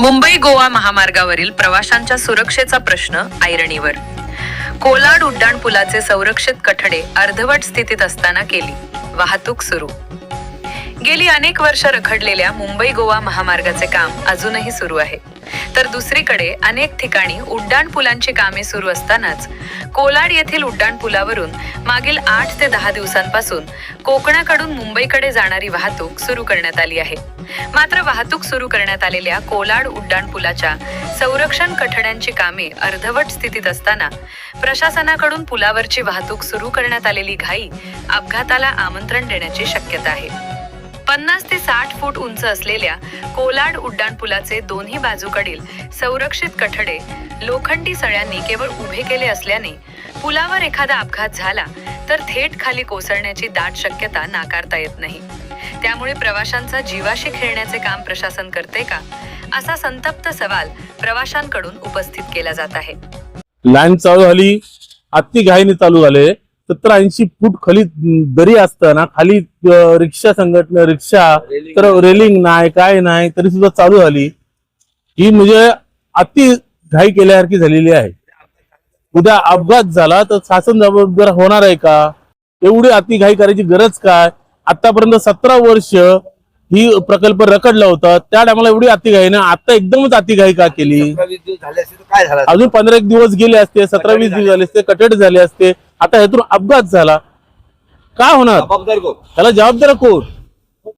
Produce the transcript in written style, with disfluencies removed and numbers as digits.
मुंबई गोवा महामार्गावरील प्रवाशांच्या सुरक्षेचा प्रश्न ऐरणीवर. कोलाड उड्डाणपुलाचे संरक्षित कठडे अर्धवट स्थितीत असताना केली वाहतूक सुरू. गेली अनेक वर्ष रखडलेल्या मुंबई गोवा महामार्गाचे काम अजूनही सुरू आहे, तर दुसरीकडे अनेक ठिकाणी उड्डाणपुलांची कामे सुरू असतानाच कोलाड येथील उड्डाणपुलावरून मागील 8 ते 10 दिवसांपासून कोकणाकडून मुंबईकडे जाणारी वाहतूक सुरू करण्यात आली आहे. मात्र वाहतूक सुरू करण्यात आलेल्या कोलाड उड्डाणपुलाच्या संरक्षण कठड्यांची कामे अर्धवट स्थितीत असताना प्रशासनाकडून पुलावरची वाहतूक सुरू करण्यात आलेली घाई अपघाताला आमंत्रण देण्याची शक्यता आहे. 50 ते 60 फूट उंच असलेल्या कोलाड उड्डाणपुलाचे दोन्ही बाजूकडील संरक्षित कठडे लोखंडी सळ्यांनी केवळ उभे केले असल्याने पुलावर एखादा अपघात झाला तर थेट खाली कोसळण्याची दाट शक्यता नाकारता येत नाही. त्यामुळे प्रवाशांचा जीवाशी खेळण्याचे काम प्रशासन करते का, असा संतप्त सवाल प्रवाशांकडून उपस्थित केला जात आहे. लाईन चालू झाली, अति घाईने चालू झाले. 70-80 फूट खाली दरी असताना खाली रिक्षा संघटना रिक्षा तर रेलिंग नाही काय नाही तरी सुद्धा चालू झाली. ही म्हणजे अति घाई केल्यासारखी झालेली आहे. उद्या अपघात झाला तर शासन जबाबदार होणार आहे का? एवढी अति घाई करायची गरज काय? आतापर्यंत 17 वर्ष ही प्रकल्प रखडला होता, त्या टायमाला एवढी अति घाई ना, आता एकदमच अति घाई का केली? अजून 15-1 दिवस गेले असते, 17-20 दिवस झाले असते, कटड झाले असते. आता ह्यातून अपघात झाला, काय होणार? त्याला जबाबदार कोण?